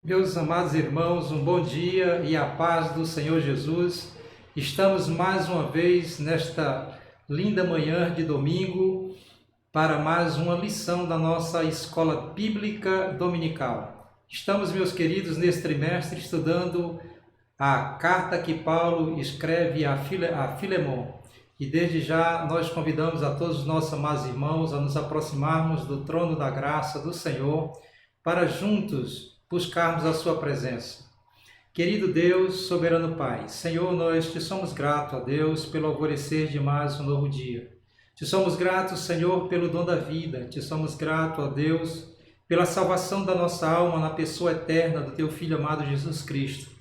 Meus amados irmãos, um bom dia e a paz do Senhor Jesus. Estamos mais uma vez nesta linda manhã de domingo para mais uma lição da nossa Escola Bíblica Dominical. Estamos, meus queridos, neste trimestre estudando a carta que Paulo escreve a Filemon. E desde já nós convidamos a todos os nossos amados irmãos a nos aproximarmos do trono da graça do Senhor para juntos buscarmos a sua presença. Querido Deus, soberano Pai, Senhor, nós te somos gratos, ó Deus, pelo alvorecer de mais um novo dia. Te somos gratos, Senhor, pelo dom da vida. Te somos gratos, ó Deus, pela salvação da nossa alma na pessoa eterna do teu Filho amado Jesus Cristo.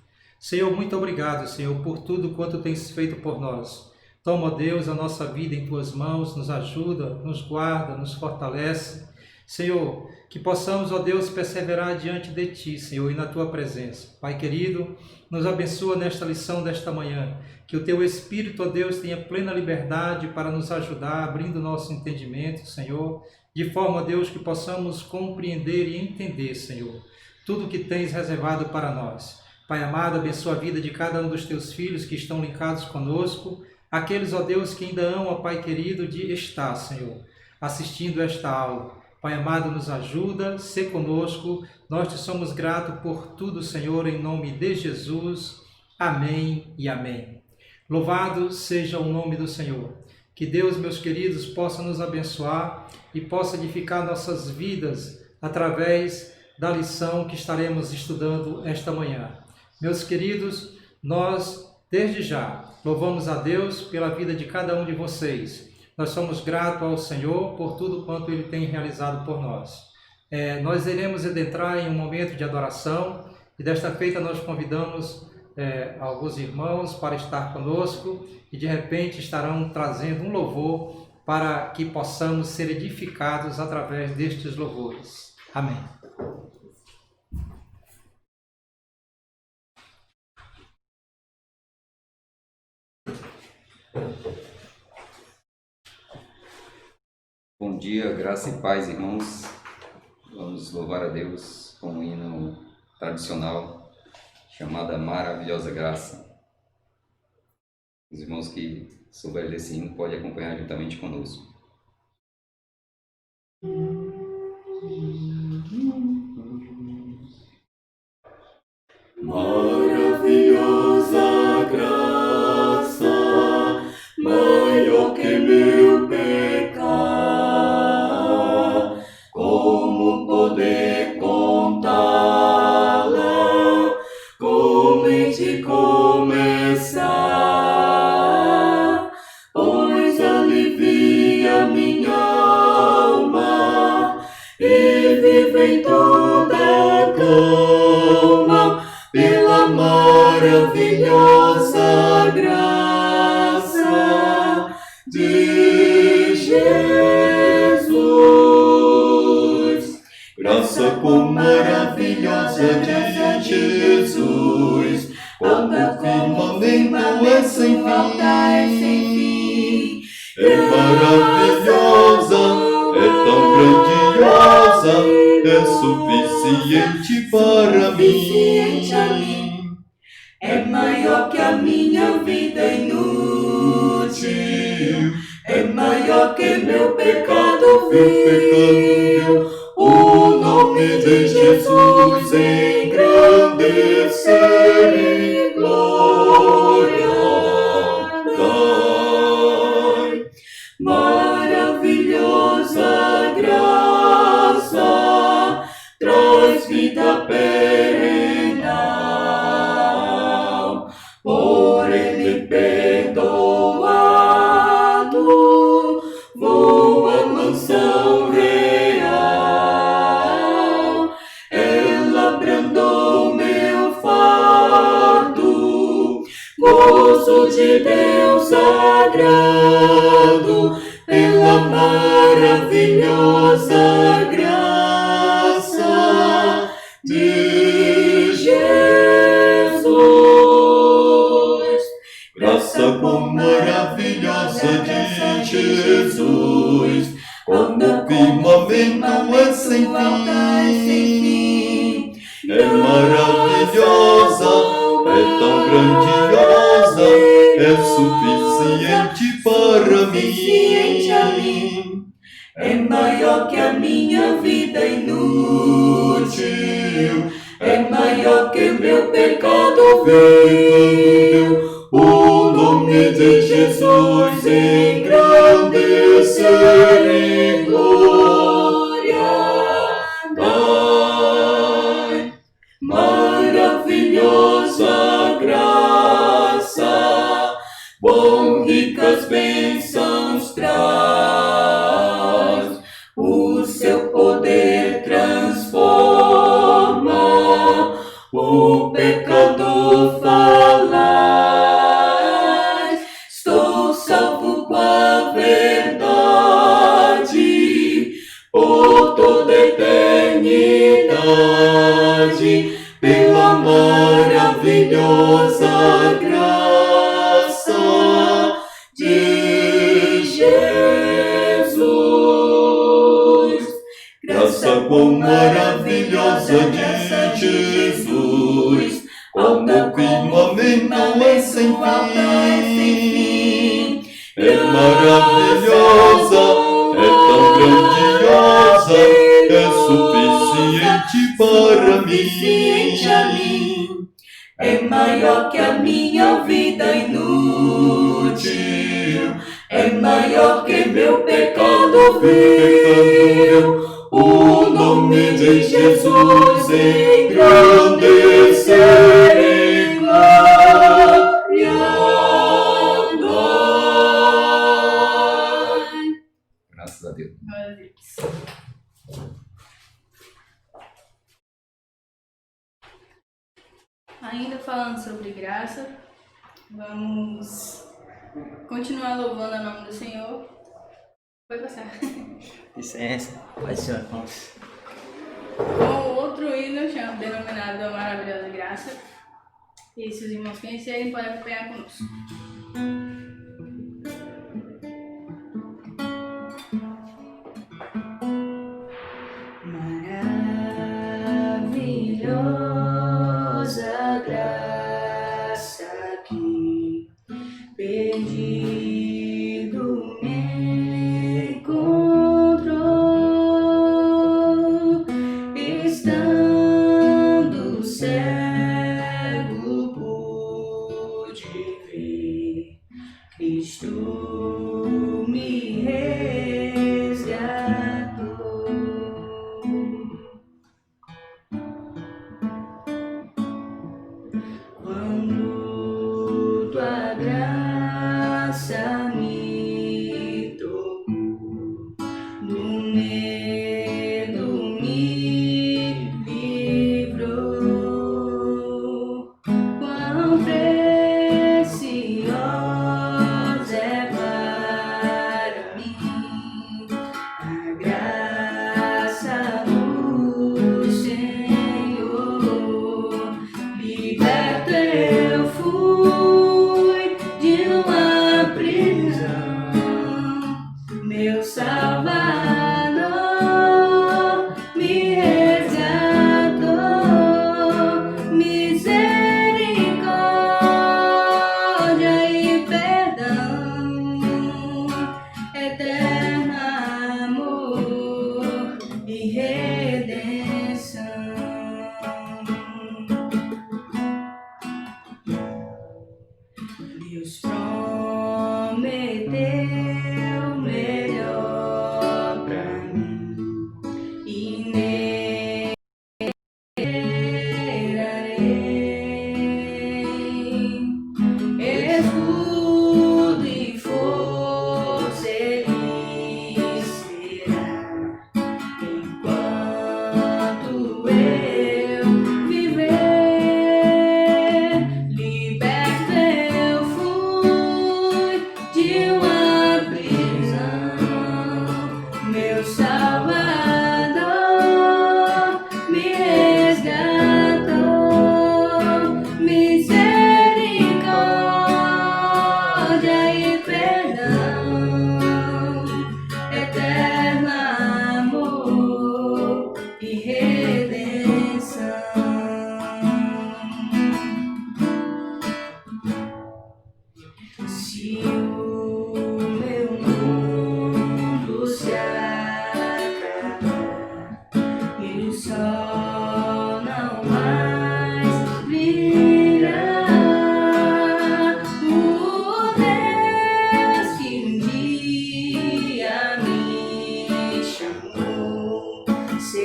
Senhor, muito obrigado, Senhor, por tudo quanto tens feito por nós. Toma, ó Deus, a nossa vida em tuas mãos, nos ajuda, nos guarda, nos fortalece. Senhor, que possamos, ó Deus, perseverar diante de Ti, Senhor, e na Tua presença. Pai querido, nos abençoa nesta lição desta manhã. Que o Teu Espírito, ó Deus, tenha plena liberdade para nos ajudar, abrindo nosso entendimento, Senhor, de forma, ó Deus, que possamos compreender e entender, Senhor, tudo que Tens reservado para nós. Pai amado, abençoa a vida de cada um dos Teus filhos que estão linkados conosco, aqueles, ó Deus, que ainda amam, Pai querido, de estar, Senhor, assistindo esta aula. Pai amado, nos ajuda, se conosco, nós te somos gratos por tudo, Senhor, em nome de Jesus. Amém e amém. Louvado seja o nome do Senhor. Que Deus, meus queridos, possa nos abençoar e possa edificar nossas vidas através da lição que estaremos estudando esta manhã. Meus queridos, nós, desde já, louvamos a Deus pela vida de cada um de vocês. Nós somos gratos ao Senhor por tudo quanto Ele tem realizado por nós. Nós iremos adentrar em um momento de adoração e desta feita nós convidamos alguns irmãos para estar conosco e de repente estarão trazendo um louvor para que possamos ser edificados através destes louvores. Amém. Bom dia, graça e paz, irmãos. Vamos louvar a Deus com um hino tradicional chamado Maravilhosa Graça. Os irmãos que souberem desse hino podem acompanhar juntamente conosco. Maravilhosa graça, maior que meu pecado, como poder contá-la, como em te começar, pois alivia minha alma e vive em toda calma, pela maravilhosa graça de Jesus. Graça com maravilhosa de Jesus, quando o firmamento é sem fim, é maravilhosa, é tão grandiosa, é suficiente para mim. É maior que a minha vida inútil, é maior que meu pecado vil. O nome de Jesus engrandecer e glória dai. Maravilhosa graça traz vida perene, por Ele perdoado, vou à mansão real. Ela abrandou meu fardo, gozo de Deus sagrado, pela maravilhosa graça de Jesus. Graça com maravilhosa de Jesus, quando o firmamento é sem fim, é maravilhosa viu o nome de Jesus engrandecer em glória. Dai maravilhosa graça, bom ricas bênçãos traz, o seu poder transforma, o pecador fala, estou salvo com a verdade, por toda a eternidade, pela maravilhosa graça de Jesus. Graça quão maravilhosa de Jesus, como firmamente não é sem fim. É maravilhosa, é tão grandiosa, é suficiente para mim. É maior que a minha vida inútil, é maior que meu pecado vil. O nome de Jesus engrandecer em glória. Graças a Deus. Glória a Deus. Ainda falando sobre graça, vamos continuar louvando o nome do Senhor. Pode passar. Licença, pode ser, irmãos. Com outro hino denominado A Maravilhosa Graça. E se os irmãos conhecerem, podem acompanhar conosco. Maravilhosa graça que perdido me encontrou, estando cego pude ver, Cristo me resgatou. Quando tua graça me tocou, do medo me livrou. Quão preciosa é para mim a graça do Senhor. Liberto eu fui de uma prisão, meu Salvador me resgatou. Misericórdia e perdão, eterno amor e redenção. Deus prometeu melhor pra mim e nele esperarei. Escudo e força Ele será enquanto eu viver. Liberto eu fui de uma prisão, meu Salvador me resgatou. Misericórdia e perdão, eterno amor e redenção. Se o meu mundo se acabar e o sol não mais brilhar,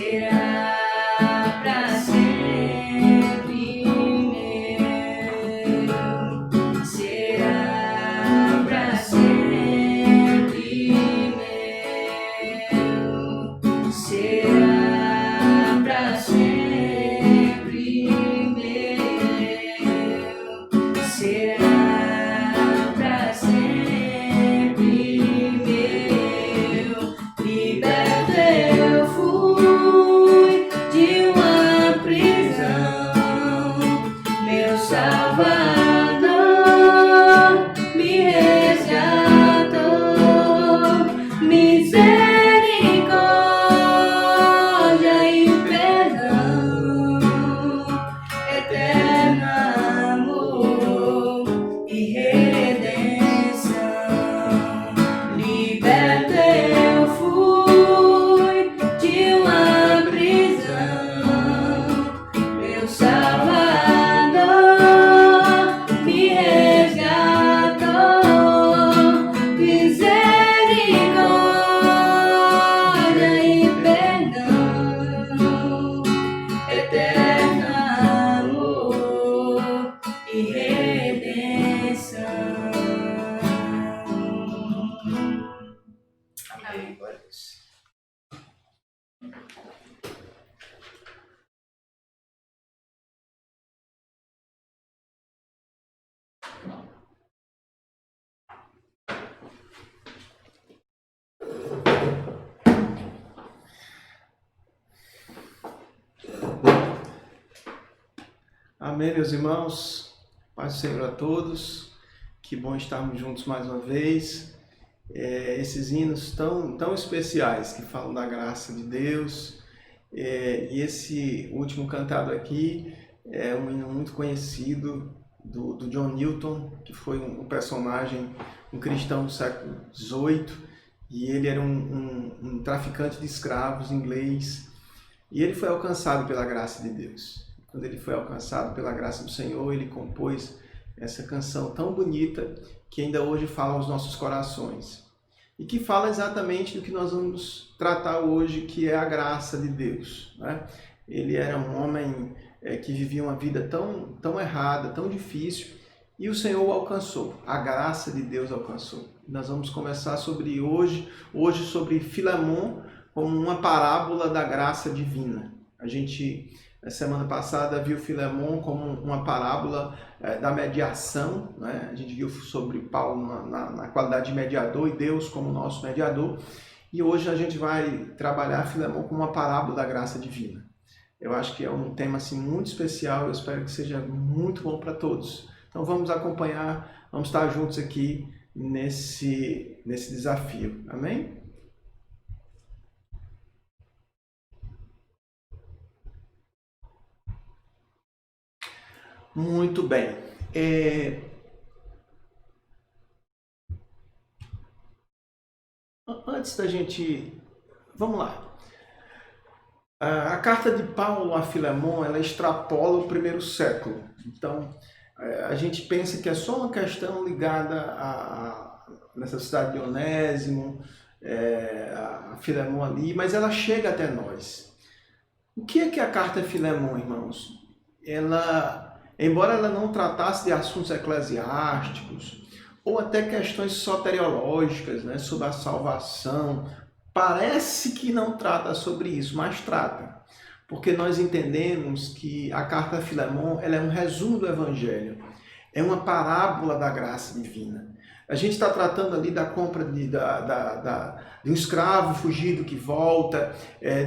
será pra sempre meu, será pra sempre meu, será pra sempre meu, será pra sempre meu. Liberto eu fui de uma prisão, meu Salvador me resgatou, misericórdia e perdão, eterno amor e redenção. Liberto eu fui de uma prisão, meu Salvador me resgatou, misericórdia e perdão, eterno amor e redenção. Amém. Glória a Deus. Amém, meus irmãos. Paz do Senhor a todos. Que bom estarmos juntos mais uma vez. Esses hinos tão especiais que falam da graça de Deus. E esse último cantado aqui é um hino muito conhecido do John Newton, que foi um personagem, um cristão do século XVIII. E ele era um traficante de escravos inglês. E ele foi alcançado pela graça de Deus. Quando ele foi alcançado pela graça do Senhor, ele compôs essa canção tão bonita que ainda hoje fala aos nossos corações. E que fala exatamente do que nós vamos tratar hoje, que é a graça de Deus, né? Ele era um homem que vivia uma vida tão errada, tão difícil, e o Senhor o alcançou, a graça de Deus alcançou. Nós vamos conversar sobre hoje sobre Filemon como uma parábola da graça divina. A gente, na semana passada, viu Filemon como uma parábola da mediação, né? A gente viu sobre Paulo na qualidade de mediador e Deus como nosso mediador. E hoje a gente vai trabalhar Filemon como uma parábola da graça divina. Eu acho que é um tema assim, muito especial, eu espero que seja muito bom para todos. Então vamos acompanhar, vamos estar juntos aqui nesse desafio. Amém? Muito bem. Antes da gente... Vamos lá. A carta de Paulo a Filemon, ela extrapola o primeiro século. Então, a gente pensa que é só uma questão ligada à necessidade de Onésimo, a Filemon ali, mas ela chega até nós. O que é a carta a Filemon, irmãos? Embora ela não tratasse de assuntos eclesiásticos ou até questões soteriológicas, né, sobre a salvação, parece que não trata sobre isso, mas trata. Porque nós entendemos que a carta a Filemon ela é um resumo do Evangelho, é uma parábola da graça divina. A gente está tratando ali da compra de um escravo fugido que volta,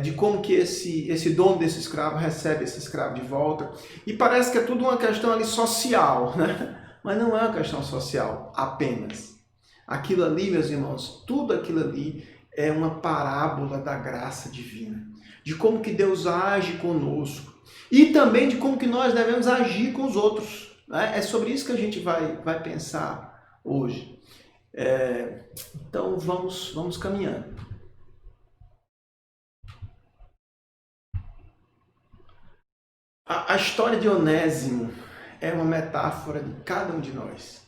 de como que esse dono desse escravo recebe esse escravo de volta. E parece que é tudo uma questão ali social, né? Mas não é uma questão social apenas. Aquilo ali, meus irmãos, tudo aquilo ali é uma parábola da graça divina. De como que Deus age conosco. E também de como que nós devemos agir com os outros. Né? É sobre isso que a gente vai pensar hoje. Então vamos caminhando. A história de Onésimo é uma metáfora de cada um de nós.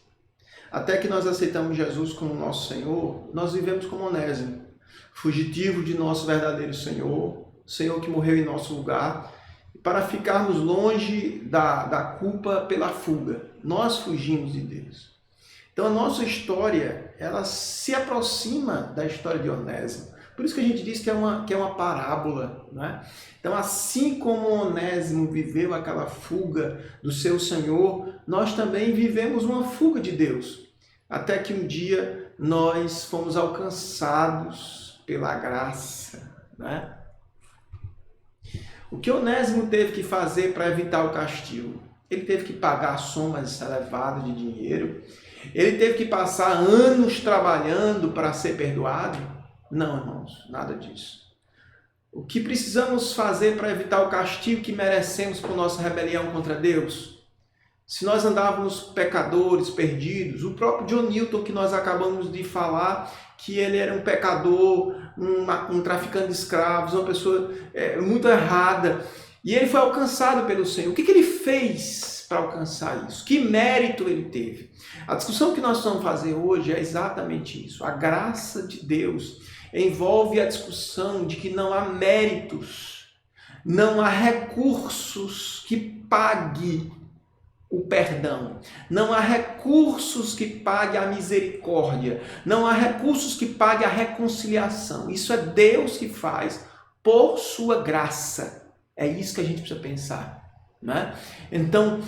Até que nós aceitamos Jesus como nosso Senhor, nós vivemos como Onésimo, fugitivo de nosso verdadeiro Senhor, Senhor que morreu em nosso lugar, para ficarmos longe da culpa pela fuga. Nós fugimos de Deus. Então a nossa história, ela se aproxima da história de Onésimo. Por isso que a gente diz que é uma parábola, né? Então, assim como Onésimo viveu aquela fuga do seu Senhor, nós também vivemos uma fuga de Deus. Até que um dia nós fomos alcançados pela graça, né? O que Onésimo teve que fazer para evitar o castigo? Ele teve que pagar somas elevadas de dinheiro? Ele teve que passar anos trabalhando para ser perdoado? Não, irmãos, nada disso. O que precisamos fazer para evitar o castigo que merecemos por nossa rebelião contra Deus? Se nós andávamos pecadores, perdidos, o próprio John Newton, que nós acabamos de falar, que ele era um pecador, um traficante de escravos, uma pessoa muito errada, e ele foi alcançado pelo Senhor. O que ele fez para alcançar isso? Que mérito ele teve? A discussão que nós vamos fazer hoje é exatamente isso. A graça de Deus envolve a discussão de que não há méritos, não há recursos que pague o perdão, não há recursos que pague a misericórdia, não há recursos que pague a reconciliação. Isso é Deus que faz por sua graça. É isso que a gente precisa pensar, né? Então,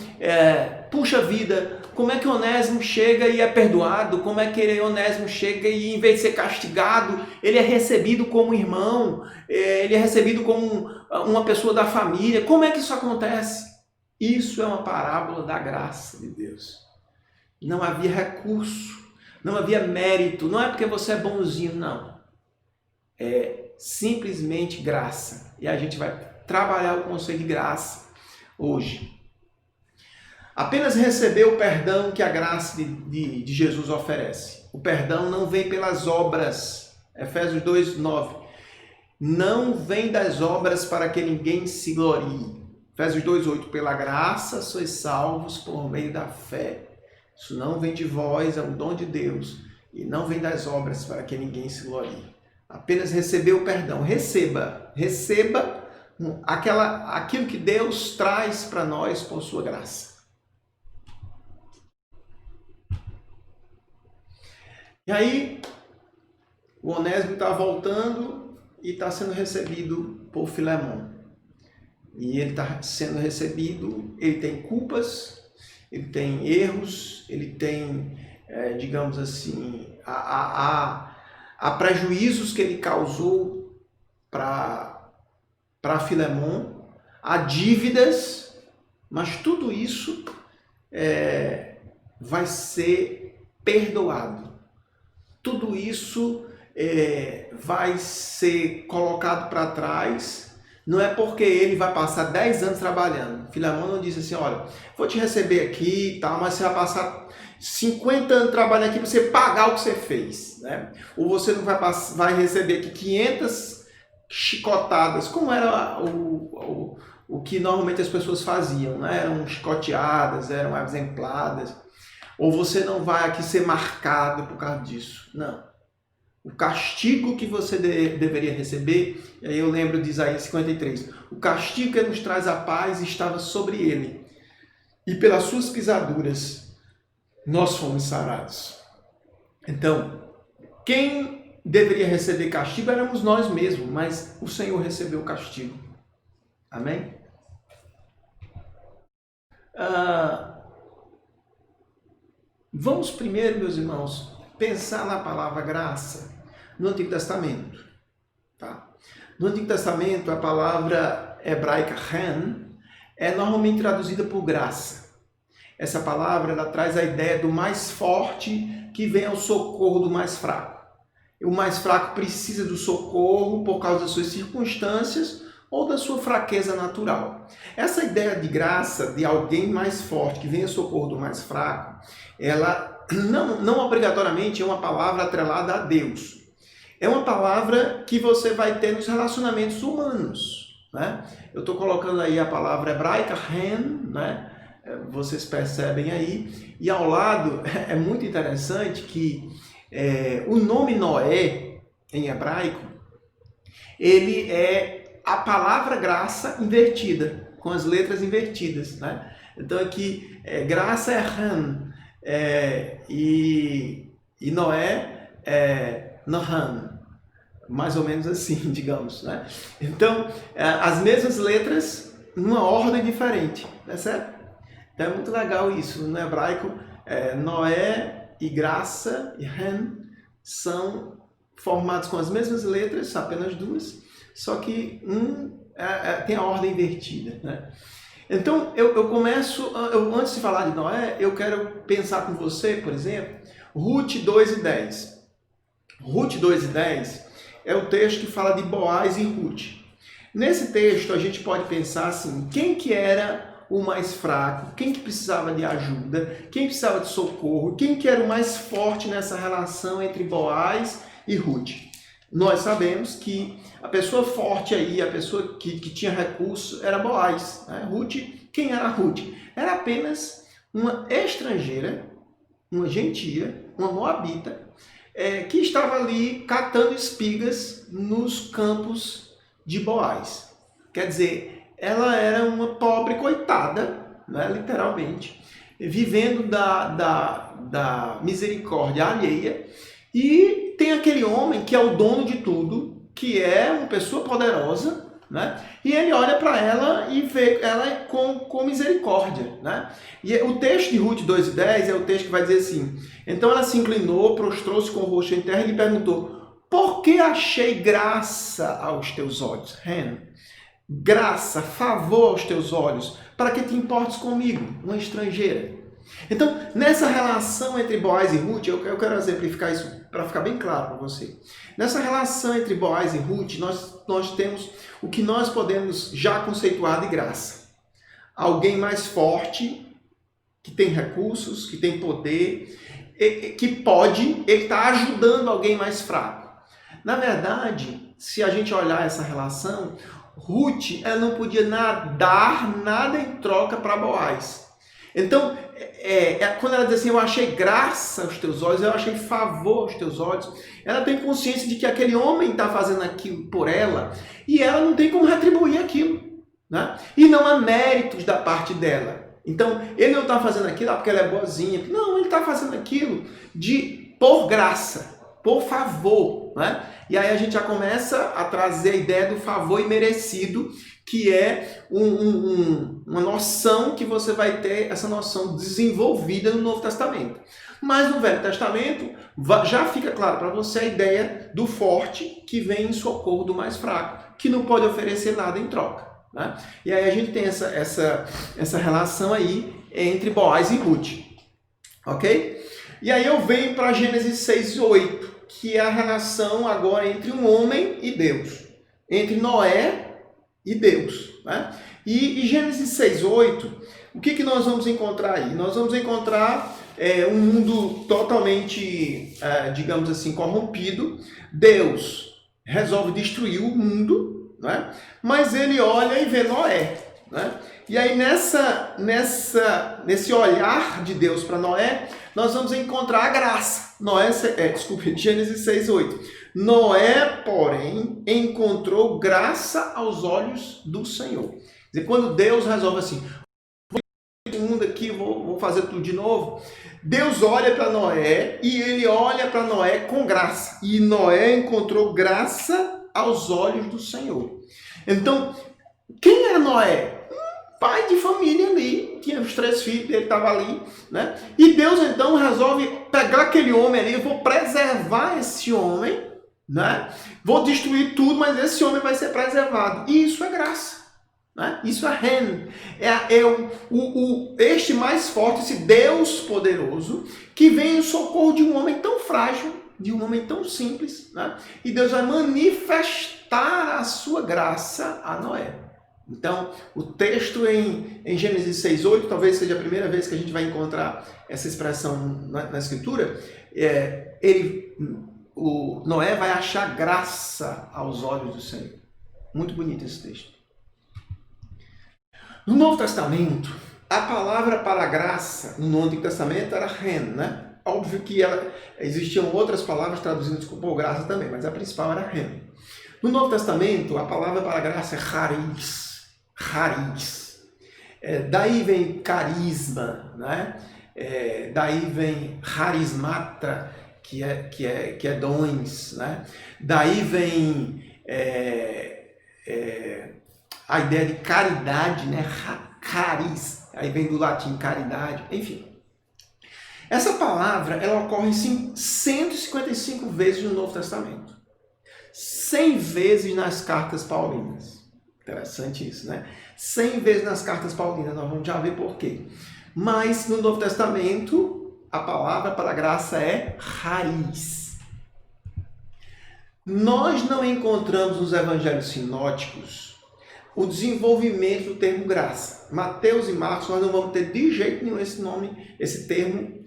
puxa vida, como é que Onésimo chega e é perdoado? Como é que Onésimo chega e, em vez de ser castigado, ele é recebido como irmão, ele é recebido como uma pessoa da família? Como é que isso acontece? Isso é uma parábola da graça de Deus. Não havia recurso, não havia mérito, não é porque você é bonzinho, não. É simplesmente graça. E a gente vai trabalhar o conceito de graça hoje. Apenas receber o perdão que a graça de Jesus oferece. O perdão não vem pelas obras. Efésios 2:9. Não vem das obras para que ninguém se glorie. Efésios 2:8. Pela graça sois salvos por meio da fé. Isso não vem de vós, é um dom de Deus. E não vem das obras para que ninguém se glorie. Apenas receber o perdão. Receba aquilo que Deus traz para nós por sua graça. E aí, o Onésimo está voltando e está sendo recebido por Filemão. E ele está sendo recebido, ele tem culpas, ele tem erros, ele tem, digamos assim, há prejuízos que ele causou para Filemão, há dívidas, mas tudo isso vai ser perdoado. Tudo isso vai ser colocado para trás. Não é porque ele vai passar 10 anos trabalhando. Filemão não disse assim, olha, vou te receber aqui e tal, mas você vai passar 50 anos trabalhando aqui para você pagar o que você fez, né? Ou você não vai receber aqui 500 chicotadas, como era o que normalmente as pessoas faziam, né? Eram chicoteadas, eram exempladas. Ou você não vai aqui ser marcado por causa disso. Não. O castigo que você deveria receber, e aí eu lembro de Isaías 53, o castigo que nos traz a paz estava sobre ele, e pelas suas pisaduras nós fomos sarados. Então, quem deveria receber castigo éramos nós mesmos, mas o Senhor recebeu o castigo. Amém? Vamos primeiro, meus irmãos, pensar na palavra graça no Antigo Testamento. Tá? No Antigo Testamento, a palavra hebraica chen é normalmente traduzida por graça. Essa palavra ela traz a ideia do mais forte que vem ao socorro do mais fraco. O mais fraco precisa do socorro por causa das suas circunstâncias ou da sua fraqueza natural. Essa ideia de graça, de alguém mais forte que vem ao socorro do mais fraco, ela não obrigatoriamente é uma palavra atrelada a Deus. É uma palavra que você vai ter nos relacionamentos humanos, né? Eu estou colocando aí a palavra hebraica, chen, né? Vocês percebem aí. E ao lado, é muito interessante que o nome Noé, em hebraico, ele é a palavra graça invertida, com as letras invertidas, né? Então aqui, graça é Han, e Noé é Nohan, mais ou menos assim, digamos, né? Então, as mesmas letras numa ordem diferente, tá certo? Então é muito legal isso. No hebraico, Noé e graça e Han são formados com as mesmas letras, apenas duas, só que tem a ordem invertida, né? Então, eu começo, antes de falar de Noé, eu quero pensar com você, por exemplo, Ruth 2:10. Ruth 2:10 é o texto que fala de Boaz e Ruth. Nesse texto, a gente pode pensar assim, quem que era o mais fraco, quem que precisava de ajuda, quem precisava de socorro, quem que era o mais forte nessa relação entre Boaz e Ruth. Nós sabemos que a pessoa forte aí, a pessoa que tinha recurso, era Boaz, né? Ruth, quem era Ruth? Era apenas uma estrangeira, uma gentia, uma moabita, que estava ali catando espigas nos campos de Boaz. Quer dizer, ela era uma pobre coitada, né, literalmente, vivendo da misericórdia alheia, e tem aquele homem que é o dono de tudo, que é uma pessoa poderosa, né? E ele olha para ela e vê ela com misericórdia, né? E o texto de Ruth 2:10 é o texto que vai dizer assim: então ela se inclinou, prostrou-se com o rosto em terra e lhe perguntou: por que achei graça aos teus olhos? Graça, favor aos teus olhos, para que te importes comigo, uma estrangeira. Então, nessa relação entre Boaz e Ruth, eu quero exemplificar isso para ficar bem claro para você. Nessa relação entre Boaz e Ruth, nós temos o que nós podemos já conceituar de graça. Alguém mais forte, que tem recursos, que tem poder, que ele está ajudando alguém mais fraco. Na verdade, se a gente olhar essa relação, Ruth, ela não podia dar nada em troca para Boaz. Então, quando ela diz assim, eu achei graça aos teus olhos, eu achei favor aos teus olhos, ela tem consciência de que aquele homem está fazendo aquilo por ela e ela não tem como retribuir aquilo, né? E não há méritos da parte dela. Então, ele não está fazendo aquilo porque ela é boazinha. Não, ele está fazendo aquilo por graça, por favor, né? E aí a gente já começa a trazer a ideia do favor imerecido, que é uma noção que você vai ter, essa noção desenvolvida no Novo Testamento. Mas no Velho Testamento já fica claro para você a ideia do forte que vem em socorro do mais fraco, que não pode oferecer nada em troca, né? E aí a gente tem essa relação aí entre Boaz e Ruth, ok? E aí eu venho para Gênesis 6:8, que é a relação agora entre um homem e Deus, entre Noé e Deus, né? E Gênesis 6:8, o que nós vamos encontrar aí? Nós vamos encontrar um mundo totalmente, digamos assim, corrompido. Deus resolve destruir o mundo, né? Mas ele olha e vê Noé, né? E aí nesse olhar de Deus para Noé, nós vamos encontrar a graça. Gênesis 6:8. Noé, porém, encontrou graça aos olhos do Senhor. Quer dizer, quando Deus resolve assim, vou mundo aqui, vou fazer tudo de novo, Deus olha para Noé e ele olha para Noé com graça. E Noé encontrou graça aos olhos do Senhor. Então, quem era Noé? Pai de família ali, tinha os 3 filhos, ele estava ali, né? E Deus então resolve pegar aquele homem ali, eu vou preservar esse homem, né? Vou destruir tudo, mas esse homem vai ser preservado. E isso é graça, né? Isso é Ren. Este mais forte, esse Deus poderoso, que vem em socorro de um homem tão frágil, de um homem tão simples, né? E Deus vai manifestar a sua graça a Noé. Então, o texto em Gênesis 6:8, talvez seja a primeira vez que a gente vai encontrar essa expressão na Escritura, o Noé vai achar graça aos olhos do Senhor. Muito bonito esse texto. No Novo Testamento, a palavra para graça no Antigo Testamento era Ren, né? Óbvio que existiam outras palavras traduzidas por graça também, mas a principal era Ren. No Novo Testamento, a palavra para graça é charis. Charis. Daí vem carisma, né? Daí vem charismata, que é dons, né? Daí vem a ideia de caridade, né? Caris, aí vem do latim caridade, enfim. Essa palavra, ela ocorre 155 vezes no Novo Testamento. 100 vezes nas cartas paulinas. Interessante isso, né? 100 vezes nas cartas paulinas, nós vamos já ver por quê. Mas no Novo Testamento, a palavra para a graça é charis. Nós não encontramos nos evangelhos sinóticos o desenvolvimento do termo graça. Mateus e Marcos, nós não vamos ter de jeito nenhum esse termo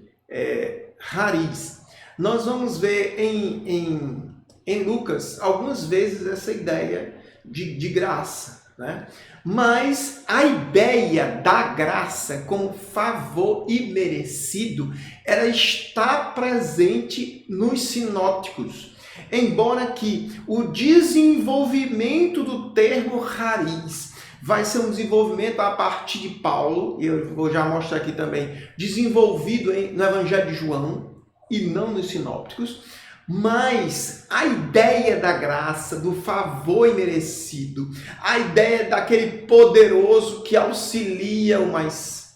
charis. Nós vamos ver em Lucas algumas vezes essa ideia de graça, né? Mas a ideia da graça como favor imerecido, ela está presente nos sinópticos. Embora que o desenvolvimento do termo charis vai ser um desenvolvimento a partir de Paulo, e eu vou já mostrar aqui também, desenvolvido no Evangelho de João e não nos sinópticos, mas a ideia da graça, do favor imerecido, a ideia daquele poderoso que auxilia o mais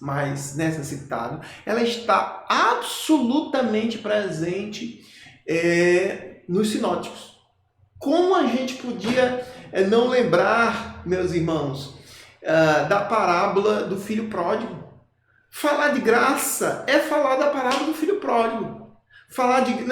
necessitado, ela está absolutamente presente nos sinóticos. Como a gente podia não lembrar, meus irmãos, da parábola do filho pródigo? Falar de graça é falar da parábola do filho pródigo.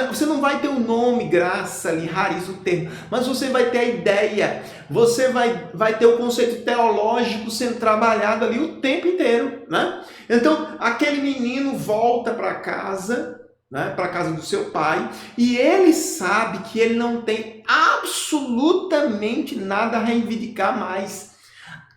Você não vai ter o nome graça ali, charis o termo, mas você vai ter a ideia, você vai ter o conceito teológico sendo trabalhado ali o tempo inteiro, né? Então, aquele menino volta para casa, né, para a casa do seu pai, e ele sabe que ele não tem absolutamente nada a reivindicar mais.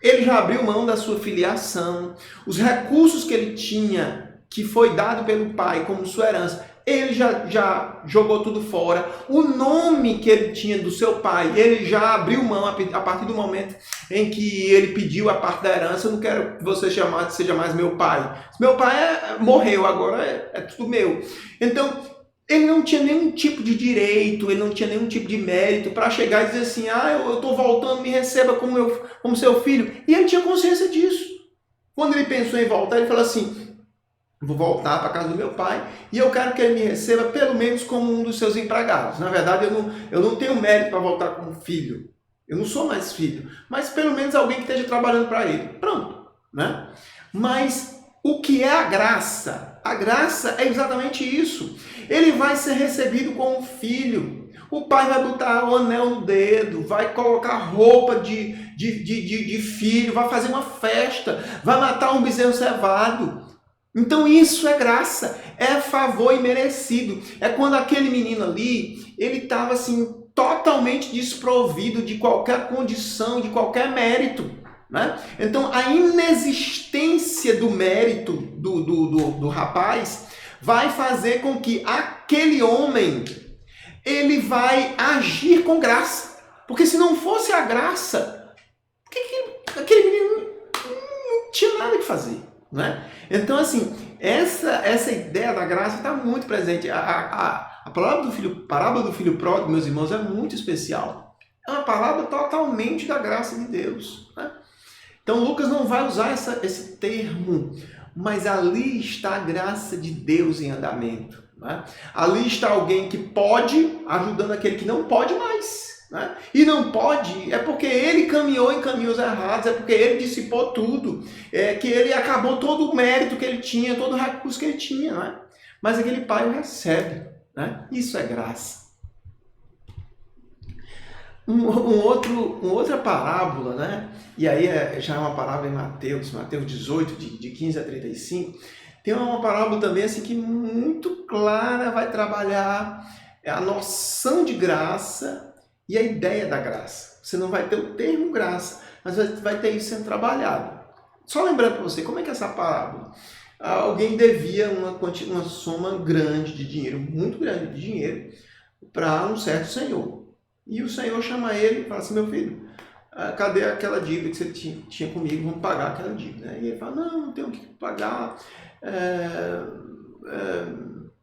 Ele já abriu mão da sua filiação, os recursos que ele tinha, que foi dado pelo pai como sua herança, ele já jogou tudo fora. O nome que ele tinha do seu pai, ele já abriu mão a partir do momento em que ele pediu a parte da herança. Eu não quero que você seja mais meu pai. Meu pai morreu, agora é tudo meu. Então, ele não tinha nenhum tipo de direito, ele não tinha nenhum tipo de mérito para chegar e dizer assim, eu estou voltando, me receba como seu filho. E ele tinha consciência disso. Quando ele pensou em voltar, ele falou assim, vou voltar para a casa do meu pai e eu quero que ele me receba pelo menos como um dos seus empregados. Na verdade, eu não tenho mérito para voltar como filho. Eu não sou mais filho, mas pelo menos alguém que esteja trabalhando para ele. Pronto, né? Mas o que é a graça? A graça é exatamente isso. Ele vai ser recebido como filho. O pai vai botar o anel no dedo, vai colocar roupa de filho, vai fazer uma festa, vai matar um bezerro cevado. Então isso é graça, é favor imerecido. É quando aquele menino ali, ele estava assim, totalmente desprovido de qualquer condição, de qualquer mérito, né? Então a inexistência do mérito do rapaz vai fazer com que aquele homem, ele vai agir com graça. Porque se não fosse a graça, aquele menino não tinha nada que fazer, né? Então, assim, essa ideia da graça está muito presente. A parábola do filho pródigo, meus irmãos, é muito especial. É uma parábola totalmente da graça de Deus, né? Então, Lucas não vai usar esse termo, mas ali está a graça de Deus em andamento, né? Ali está alguém que pode ajudando aquele que não pode mais. Né? E não pode, é porque ele caminhou em caminhos errados, é porque ele dissipou tudo, que ele acabou todo o mérito que ele tinha, todo o recurso que ele tinha, né? Mas aquele pai o recebe, né? Isso é graça. Outra parábola, né? E aí já é uma parábola em Mateus 18, de 15 a 35, tem uma parábola também assim, que muito clara vai trabalhar a noção de graça e a ideia da graça. Você não vai ter o termo graça, mas vai ter isso sendo trabalhado. Só lembrando para você, como é que é essa parábola? Alguém devia uma soma grande de dinheiro, muito grande de dinheiro, para um certo senhor. E o Senhor chama ele e fala assim, meu filho, cadê aquela dívida que você tinha comigo? Vamos pagar aquela dívida. E ele fala, não tenho o que pagar,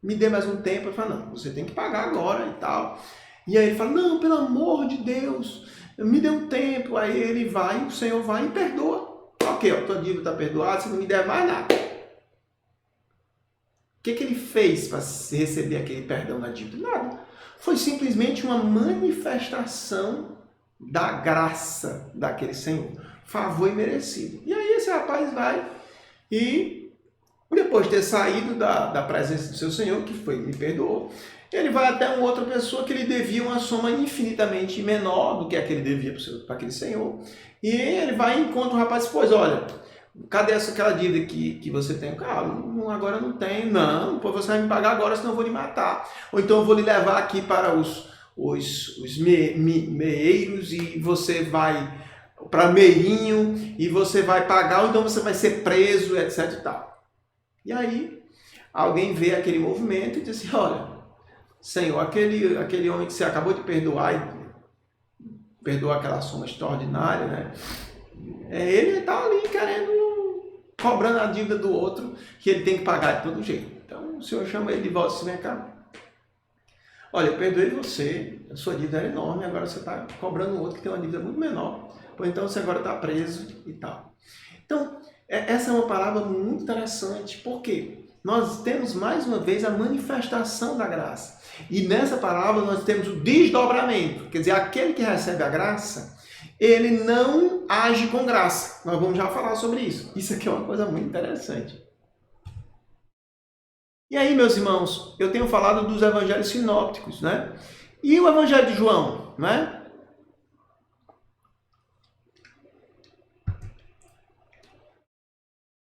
me dê mais um tempo. Ele fala, não, você tem que pagar agora e tal. E aí ele fala, não, pelo amor de Deus, me dê um tempo. Aí ele vai, o Senhor vai e perdoa. Ok, ó, tua dívida está perdoada, você não me der mais nada. O que ele fez para receber aquele perdão da dívida? Nada. Foi simplesmente uma manifestação da graça daquele Senhor. Favor imerecido. E aí esse rapaz vai e, depois de ter saído da presença do seu Senhor, que foi, me perdoou, ele vai até uma outra pessoa que lhe devia uma soma infinitamente menor do que a que ele devia para aquele Senhor. E ele vai e encontra o rapaz e diz, olha, cadê aquela dívida que você tem? Cara, agora não tem. Não, pô, você vai me pagar agora, senão eu vou lhe matar. Ou então eu vou lhe levar aqui para os meeiros e você vai para meirinho e você vai pagar, ou então você vai ser preso, etc e tal. E aí, alguém vê aquele movimento e diz assim, olha, Senhor, aquele homem que você acabou de perdoar e perdoou aquela soma extraordinária, né? Ele está ali cobrando a dívida do outro, que ele tem que pagar de todo jeito. Então o Senhor chama ele de volta e diz, vem cá. Olha, eu perdoei você, a sua dívida era enorme, agora você está cobrando o outro que tem uma dívida muito menor. Ou então você agora está preso e tal. Então, essa é uma palavra muito interessante, porque nós temos mais uma vez a manifestação da graça. E nessa palavra nós temos o desdobramento, quer dizer, aquele que recebe a graça, ele não age com graça. Nós vamos já falar sobre isso. Isso aqui é uma coisa muito interessante. E aí, meus irmãos, eu tenho falado dos evangelhos sinópticos, né? E o evangelho de João, né?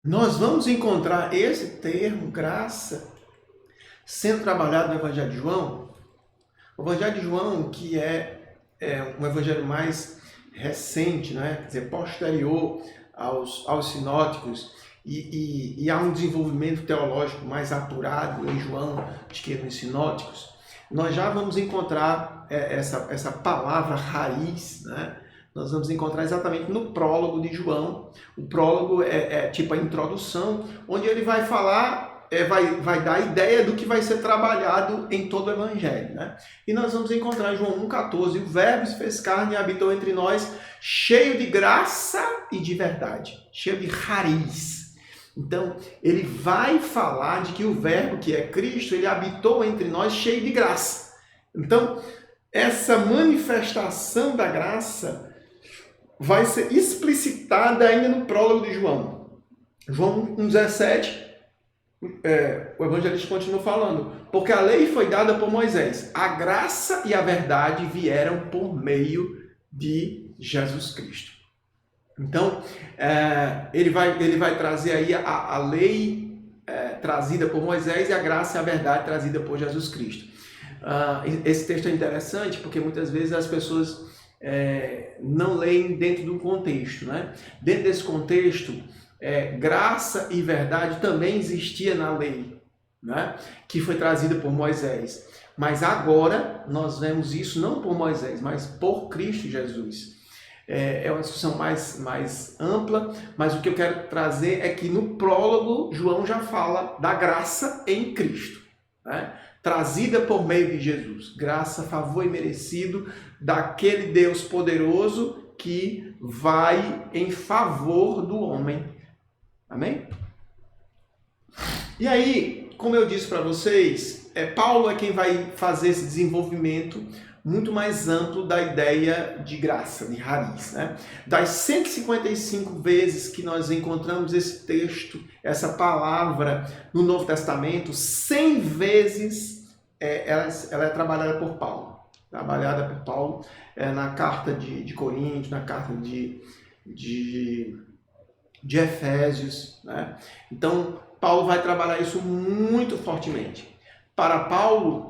Nós vamos encontrar esse termo, graça, sendo trabalhado no evangelho de João. O evangelho de João, que é um evangelho mais recente, né? Quer dizer, posterior aos sinóticos, e há um desenvolvimento teológico mais apurado em João do que nos sinóticos, nós já vamos encontrar essa palavra raiz, né? Nós vamos encontrar exatamente no prólogo de João. O prólogo é tipo a introdução, onde ele vai falar, vai dar a ideia do que vai ser trabalhado em todo o Evangelho, né? E nós vamos encontrar em João 1,14, o Verbo se fez carne e habitou entre nós, cheio de graça e de verdade, cheio de raiz. Então, ele vai falar de que o Verbo, que é Cristo, ele habitou entre nós cheio de graça. Então, essa manifestação da graça vai ser explicitada ainda no prólogo de João. João 1,17, o evangelista continua falando, porque a lei foi dada por Moisés, a graça e a verdade vieram por meio de Jesus Cristo. Então, ele vai trazer aí a lei trazida por Moisés e a graça e a verdade trazida por Jesus Cristo. Esse texto é interessante porque muitas vezes as pessoas não leem dentro do contexto, né? Dentro desse contexto, graça e verdade também existia na lei, né? Que foi trazida por Moisés. Mas agora nós vemos isso não por Moisés, mas por Cristo Jesus. É uma discussão mais ampla, mas o que eu quero trazer é que no prólogo João já fala da graça em Cristo, né? Trazida por meio de Jesus. Graça, favor imerecido daquele Deus poderoso que vai em favor do homem. Amém? E aí, como eu disse para vocês, Paulo é quem vai fazer esse desenvolvimento muito mais amplo da ideia de graça, de raiz, né? Das 155 vezes que nós encontramos esse texto, essa palavra no Novo Testamento, 100 vezes ela é trabalhada por Paulo. Trabalhada por Paulo na carta de Coríntios, na carta de Efésios, né? Então, Paulo vai trabalhar isso muito fortemente. Para Paulo,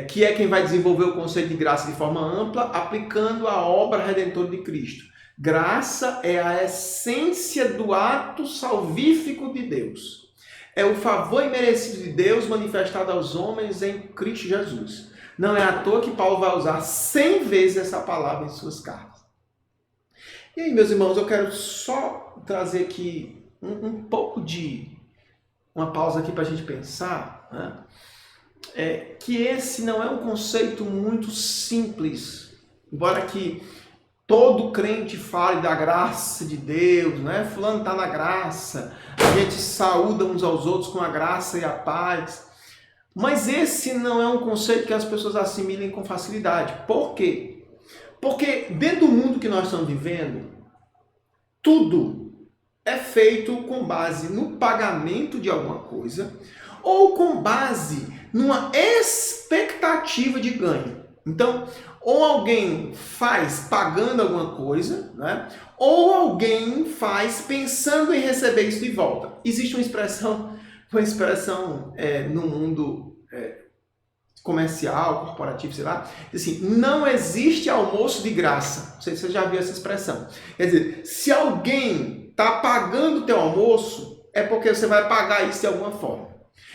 que é quem vai desenvolver o conceito de graça de forma ampla, aplicando a obra redentora de Cristo. Graça é a essência do ato salvífico de Deus. É o favor imerecido de Deus manifestado aos homens em Cristo Jesus. Não é à toa que Paulo vai usar 100 vezes essa palavra em suas cartas. E aí, meus irmãos, eu quero só trazer aqui um pouco de uma pausa aqui para a gente pensar, né? Que esse não é um conceito muito simples, embora que todo crente fale da graça de Deus, né? Fulano está na graça, a gente saúda uns aos outros com a graça e a paz. Mas esse não é um conceito que as pessoas assimilem com facilidade. Por quê? Porque dentro do mundo que nós estamos vivendo, tudo é feito com base no pagamento de alguma coisa ou com base numa expectativa de ganho. Então, ou alguém faz pagando alguma coisa, né? Ou alguém faz pensando em receber isso de volta. Existe uma expressão no mundo comercial, corporativo, sei lá, assim, não existe almoço de graça. Não sei se você já viu essa expressão. Quer dizer, se alguém está pagando o teu almoço, é porque você vai pagar isso de alguma forma.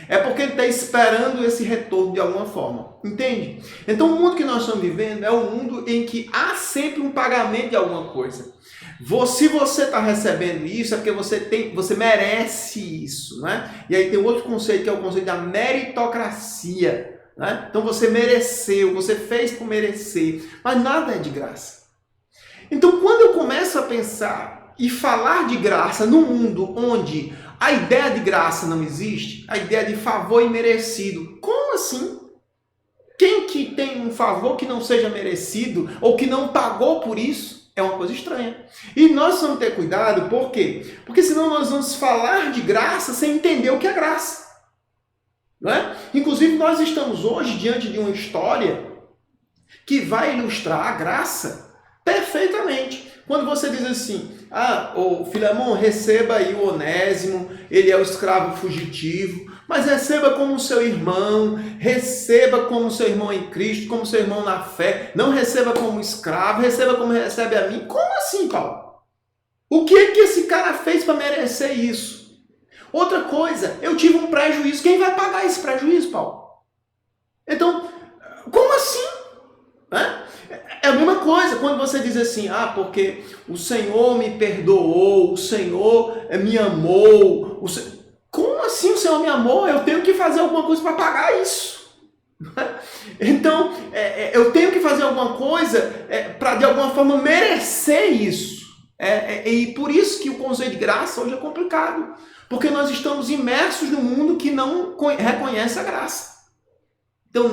É porque ele está esperando esse retorno de alguma forma. Entende? Então, o mundo que nós estamos vivendo é um mundo em que há sempre um pagamento de alguma coisa. Se você está recebendo isso, é porque você merece isso, né? E aí tem outro conceito, que é o conceito da meritocracia, né? Então, você mereceu, você fez por merecer, mas nada é de graça. Então, quando eu começo a pensar e falar de graça num mundo onde a ideia de graça não existe, a ideia de favor imerecido, como assim? Quem que tem um favor que não seja merecido ou que não pagou por isso é uma coisa estranha. E nós vamos ter cuidado, por quê? Porque senão nós vamos falar de graça sem entender o que é graça. Não é? Inclusive, nós estamos hoje diante de uma história que vai ilustrar a graça perfeitamente. Quando você diz assim, ô Filemão, receba aí o Onésimo, ele é o escravo fugitivo, mas receba como seu irmão, receba como seu irmão em Cristo, como seu irmão na fé, não receba como escravo, receba como recebe a mim. Como assim, Paulo? O que é que esse cara fez para merecer isso? Outra coisa, eu tive um prejuízo, quem vai pagar esse prejuízo, Paulo? Então, como assim? É a mesma coisa quando você diz assim, porque o Senhor me perdoou, o Senhor me amou. Como assim o Senhor me amou? Eu tenho que fazer alguma coisa para pagar isso. Então, eu tenho que fazer alguma coisa para de alguma forma merecer isso. E por isso que o conceito de graça hoje é complicado. Porque nós estamos imersos num mundo que não reconhece a graça. Então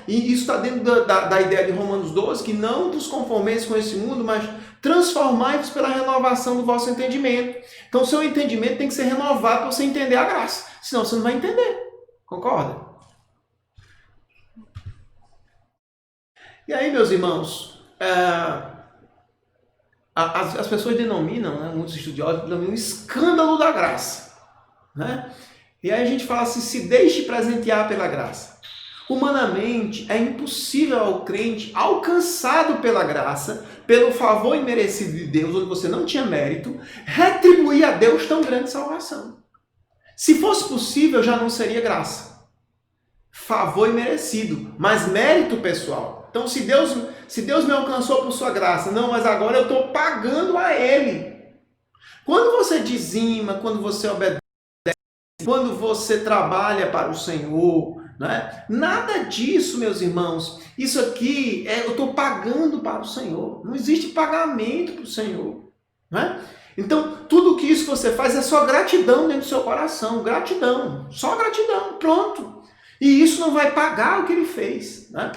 e isso está dentro da ideia de Romanos 12, que não vos conformeis com esse mundo, mas transformai-vos pela renovação do vosso entendimento. Então o seu entendimento tem que ser renovado para você entender a graça, senão você não vai entender. Concorda? E aí, meus irmãos, as pessoas denominam, né, muitos estudiosos denominam um escândalo da graça. Né? E aí a gente fala assim, se deixe presentear pela graça. Humanamente, é impossível ao crente, alcançado pela graça, pelo favor imerecido de Deus, onde você não tinha mérito, retribuir a Deus tão grande salvação. Se fosse possível, já não seria graça. Favor imerecido, mas mérito pessoal. Então, se Deus me alcançou por sua graça, não, mas agora eu estou pagando a Ele. Quando você dizima, quando você obedece, quando você trabalha para o Senhor, né? Nada disso, meus irmãos. Isso aqui, eu estou pagando para o Senhor. Não existe pagamento para o Senhor. Né? Então, tudo que isso você faz é só gratidão dentro do seu coração. Gratidão. Só gratidão. Pronto. E isso não vai pagar o que ele fez. Né?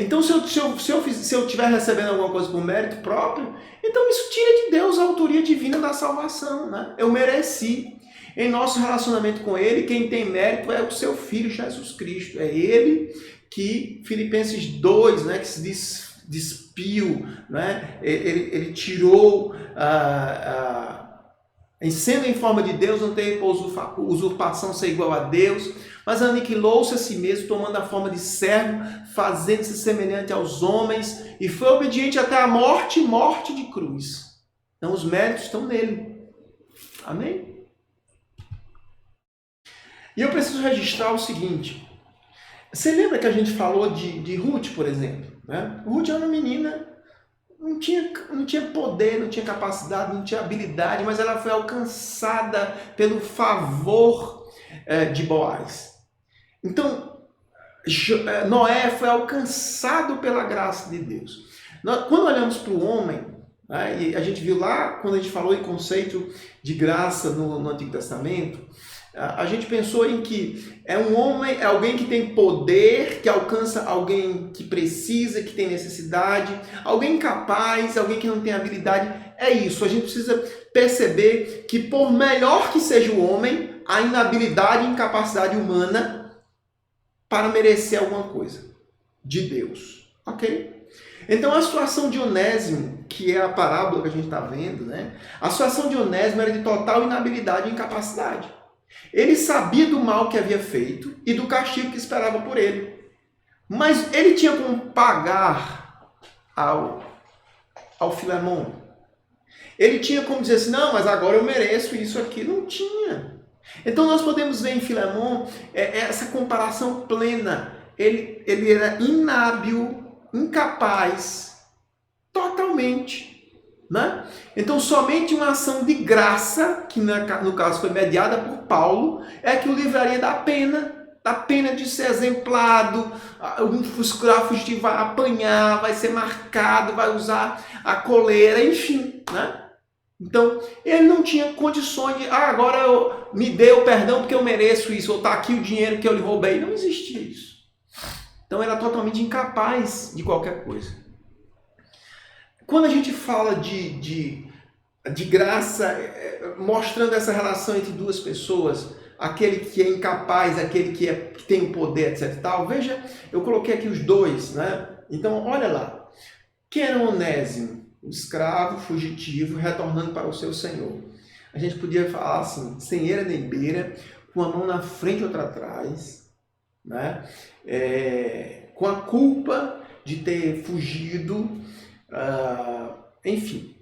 Então, se eu estiver recebendo alguma coisa por mérito próprio, então isso tira de Deus a autoria divina da salvação. Né? Eu mereci. Em nosso relacionamento com Ele, quem tem mérito é o seu Filho Jesus Cristo. É Ele que, Filipenses 2, né, que se despiu, né, ele tirou, sendo em forma de Deus, não tem usurpação ser igual a Deus, mas aniquilou-se a si mesmo, tomando a forma de servo, fazendo-se semelhante aos homens, e foi obediente até a morte de cruz. Então os méritos estão nele. Amém? E eu preciso registrar o seguinte, Você lembra que a gente falou de Ruth, por exemplo? Né? Ruth era uma menina, não tinha poder, não tinha capacidade, não tinha habilidade, mas ela foi alcançada pelo favor de Boaz. Então, Noé foi alcançado pela graça de Deus. Quando olhamos para o homem, né, e a gente viu lá, quando a gente falou em conceito de graça no Antigo Testamento, a gente pensou em que é um homem, é alguém que tem poder, que alcança alguém que precisa, que tem necessidade, alguém capaz, alguém que não tem habilidade. É isso, a gente precisa perceber que por melhor que seja o homem, há inabilidade e incapacidade humana para merecer alguma coisa de Deus, ok? Então a situação de Onésimo, que é a parábola que a gente está vendo, né? A situação de Onésimo era de total inabilidade e incapacidade. Ele sabia do mal que havia feito e do castigo que esperava por ele. Mas ele tinha como pagar ao Filemon. Ele tinha como dizer assim, não, mas agora eu mereço isso aqui. Não tinha. Então nós podemos ver em Filemon essa comparação plena. Ele era inábil, incapaz, totalmente. Né? Então somente uma ação de graça, que no caso foi mediada por Paulo, é que o livraria da pena de ser exemplado. O escravo fugitivo vai apanhar, vai ser marcado, vai usar a coleira, enfim, né? Então ele não tinha condições de agora me dê o perdão porque eu mereço isso, ou está aqui o dinheiro que eu lhe roubei. Não existia isso. Então era totalmente incapaz de qualquer coisa. Quando a gente fala de graça, mostrando essa relação entre duas pessoas, aquele que é incapaz, aquele que tem o poder, etc e tal, veja, eu coloquei aqui os dois, né? Então, olha lá. Quem era Onésimo? O escravo fugitivo retornando para o seu senhor. A gente podia falar assim, sem eira nem beira, com a mão na frente e outra atrás, né? Com a culpa de ter fugido. Enfim,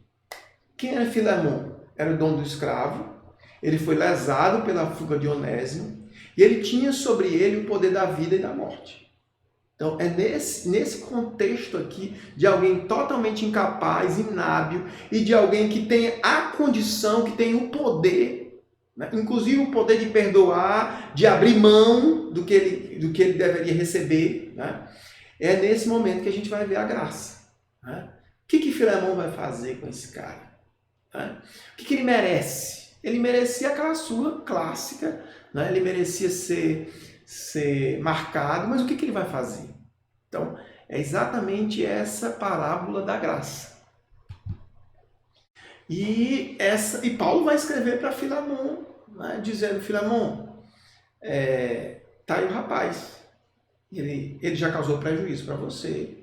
quem era Filemon? Era o dono do escravo, ele foi lesado pela fuga de Onésimo e ele tinha sobre ele o poder da vida e da morte. Então é nesse contexto aqui de alguém totalmente incapaz, inábil e de alguém que tem a condição, que tem o poder, né? Inclusive o poder de perdoar, de abrir mão do que ele deveria receber, né? É nesse momento que a gente vai ver a graça. Né? O que Filemon vai fazer com esse cara? Né? O que ele merece? Ele merecia aquela sua clássica, né? Ele merecia ser marcado, mas o que ele vai fazer? Então, é exatamente essa parábola da graça. E Paulo vai escrever para Filemon, né? Dizendo, Filemon, tá aí o rapaz, ele já causou prejuízo para você,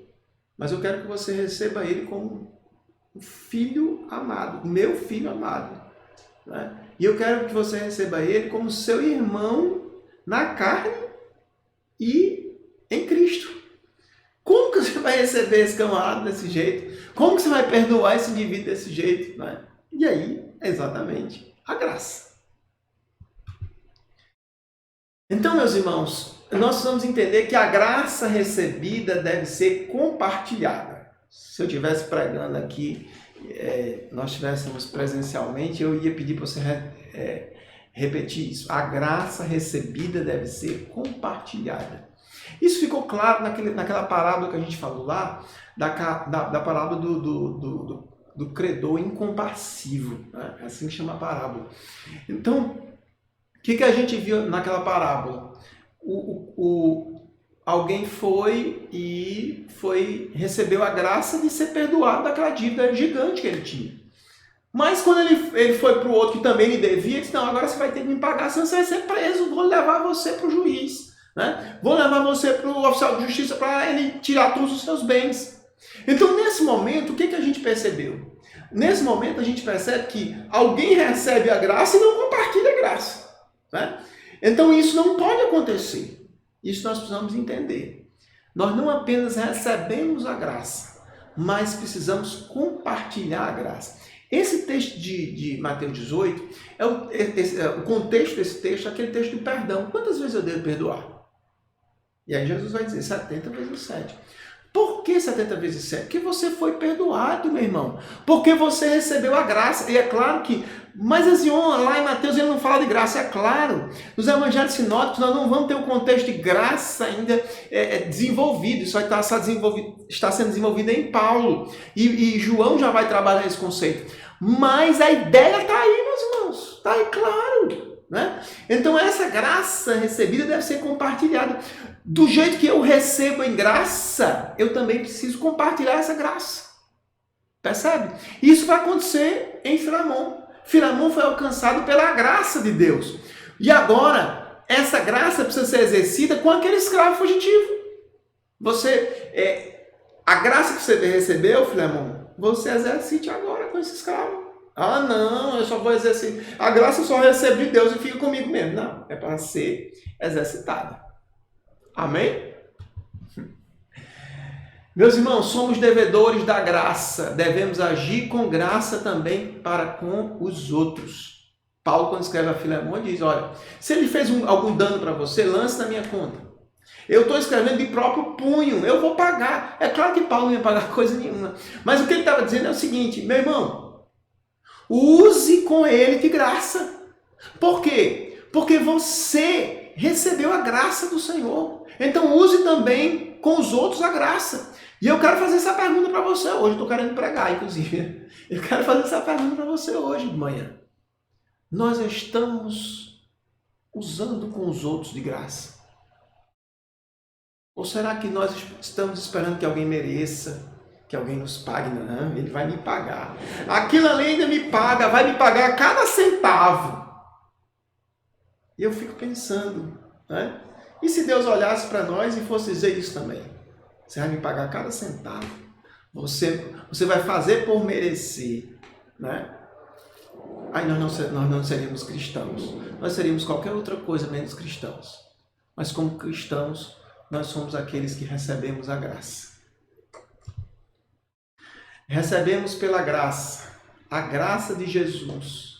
mas eu quero que você receba ele como um filho amado, meu filho amado. Né? E eu quero que você receba ele como seu irmão na carne e em Cristo. Como que você vai receber esse camarada desse jeito? Como que você vai perdoar esse indivíduo desse jeito? Né? E aí, é exatamente a graça. Então, meus irmãos, nós precisamos entender que a graça recebida deve ser compartilhada. Se eu estivesse pregando aqui, nós estivéssemos presencialmente, eu ia pedir para você repetir isso. A graça recebida deve ser compartilhada. Isso ficou claro naquela parábola que a gente falou lá, da parábola do credor incompassivo. Né? É assim que chama a parábola. Então, o que a gente viu naquela parábola? Alguém recebeu a graça de ser perdoado daquela dívida gigante que ele tinha. Mas quando ele foi para o outro que também lhe devia, ele disse, não, agora você vai ter que me pagar, senão você vai ser preso, vou levar você para o juiz. Né? Vou levar você para o oficial de justiça para ele tirar todos os seus bens. Então, nesse momento, o que a gente percebeu? Nesse momento, a gente percebe que alguém recebe a graça e não compartilha a graça. Né? Então, isso não pode acontecer. Isso nós precisamos entender. Nós não apenas recebemos a graça, mas precisamos compartilhar a graça. Esse texto de Mateus 18, o contexto desse texto é aquele texto do perdão. Quantas vezes eu devo perdoar? E aí Jesus vai dizer 70 vezes 7. Por que 70 vezes 7? Porque você foi perdoado, meu irmão. Porque você recebeu a graça. E é claro que... Mas assim, lá em Mateus ele não fala de graça, é claro. Nos evangelhos sinóticos nós não vamos ter um contexto de graça ainda desenvolvido. Isso vai está sendo desenvolvido em Paulo. E João já vai trabalhar esse conceito. Mas a ideia está aí, meus irmãos. Está aí, claro. Né? Então essa graça recebida deve ser compartilhada. Do jeito que eu recebo em graça, eu também preciso compartilhar essa graça. Percebe? Isso vai acontecer em Filemão. Filemão foi alcançado pela graça de Deus. E agora, essa graça precisa ser exercida com aquele escravo fugitivo. A graça que você recebeu, Filemão, você exercite agora com esse escravo. Ah, não, eu só vou exercer. A graça eu só recebo de Deus e fica comigo mesmo. Não, é para ser exercitada. Amém? Meus irmãos, somos devedores da graça. Devemos agir com graça também para com os outros. Paulo, quando escreve a Filemão, diz, olha, se ele fez algum dano para você, lance na minha conta. Eu estou escrevendo de próprio punho, eu vou pagar. É claro que Paulo não ia pagar coisa nenhuma. Mas o que ele estava dizendo é o seguinte, meu irmão, use com ele de graça. Por quê? Porque você recebeu a graça do Senhor. Então use também com os outros a graça. E eu quero fazer essa pergunta para você hoje. Estou querendo pregar, inclusive. Eu quero fazer essa pergunta para você hoje de manhã. Nós estamos usando com os outros de graça? Ou será que nós estamos esperando que alguém mereça, que alguém nos pague? Não, ele vai me pagar. Aquilo ali ainda me paga, vai me pagar cada centavo. E eu fico pensando, né? E se Deus olhasse para nós e fosse dizer isso também? Você vai me pagar cada centavo. Você vai fazer por merecer, né? Aí nós não seríamos cristãos. Nós seríamos qualquer outra coisa menos cristãos. Mas como cristãos, nós somos aqueles que recebemos a graça. Recebemos pela graça, a graça de Jesus,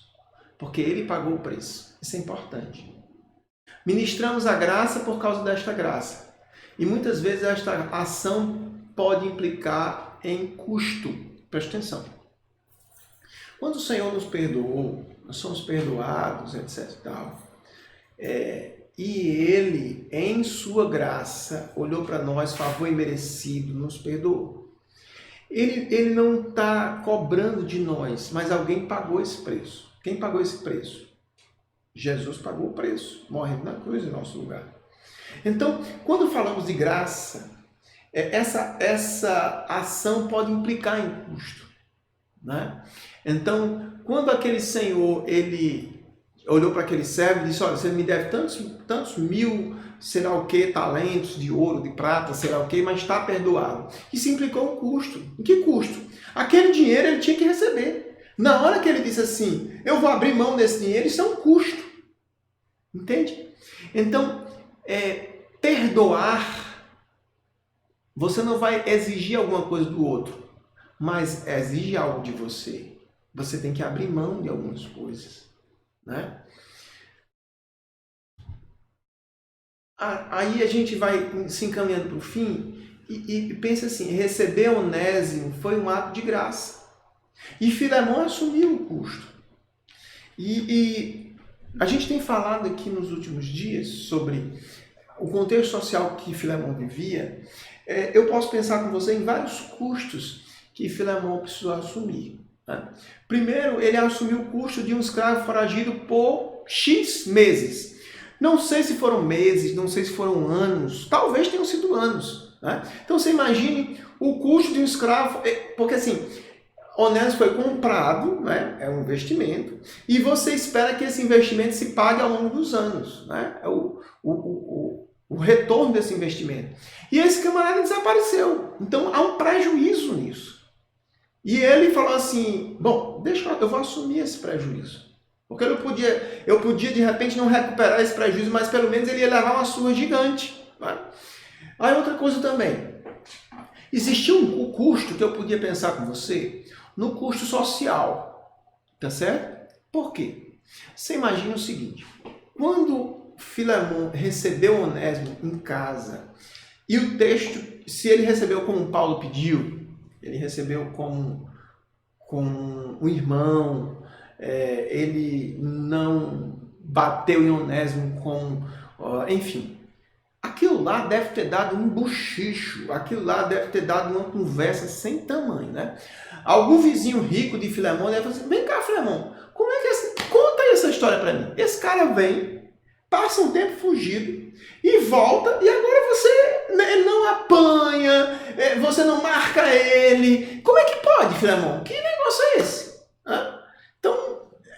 porque Ele pagou o preço. Isso é importante. Ministramos a graça por causa desta graça. E muitas vezes esta ação pode implicar em custo. Presta atenção. Quando o Senhor nos perdoou, nós somos perdoados, etc. E Ele, em sua graça, olhou para nós, favor imerecido, nos perdoou. Ele não está cobrando de nós, mas alguém pagou esse preço. Quem pagou esse preço? Jesus pagou o preço, morrendo na cruz em nosso lugar. Então, quando falamos de graça, essa ação pode implicar em custo, né? Então, quando aquele senhor, ele olhou para aquele servo e disse, olha, você me deve tantos mil, sei lá o que, talentos de ouro, de prata, sei lá o que, mas está perdoado. Isso implicou um custo. Em que custo? Aquele dinheiro ele tinha que receber. Na hora que ele disse assim, eu vou abrir mão desse dinheiro, isso é um custo. Entende? Então, perdoar, você não vai exigir alguma coisa do outro, mas exige algo de você. Você tem que abrir mão de algumas coisas, né? Aí a gente vai se encaminhando para o fim e pensa assim, receber Onésimo foi um ato de graça. E Filemão assumiu o custo. E a gente tem falado aqui nos últimos dias sobre o contexto social que Filemão vivia. Eu posso pensar com você em vários custos que Filemão precisou assumir. Né? Primeiro, ele assumiu o custo de um escravo foragido por X meses. Não sei se foram meses, não sei se foram anos, talvez tenham sido anos. Né? Então você imagine o custo de um escravo, porque assim, Onésimo foi comprado, né? É um investimento, e você espera que esse investimento se pague ao longo dos anos. Né? É o retorno desse investimento. E esse camarada desapareceu. Então há um prejuízo nisso. E ele falou assim, bom, eu vou assumir esse prejuízo. Porque eu podia de repente não recuperar esse prejuízo, mas pelo menos ele ia levar uma surra gigante. Né? Aí outra coisa também. Existia um custo que eu podia pensar com você, no custo social. Tá certo? Por quê? Você imagina o seguinte, quando Filemon recebeu Onésimo em casa, e o texto, se ele recebeu como Paulo pediu, ele recebeu como um irmão, ele não bateu em Onésimo enfim, aquilo lá deve ter dado um bochicho, aquilo lá deve ter dado uma conversa sem tamanho, né? Algum vizinho rico de Filemon deve falar assim, vem cá, Filemon, como é que conta aí essa história para mim. Esse cara vem, passa um tempo fugido e volta, e agora ele não apanha, você não marca ele. Como é que pode, Filemon? Que negócio é esse?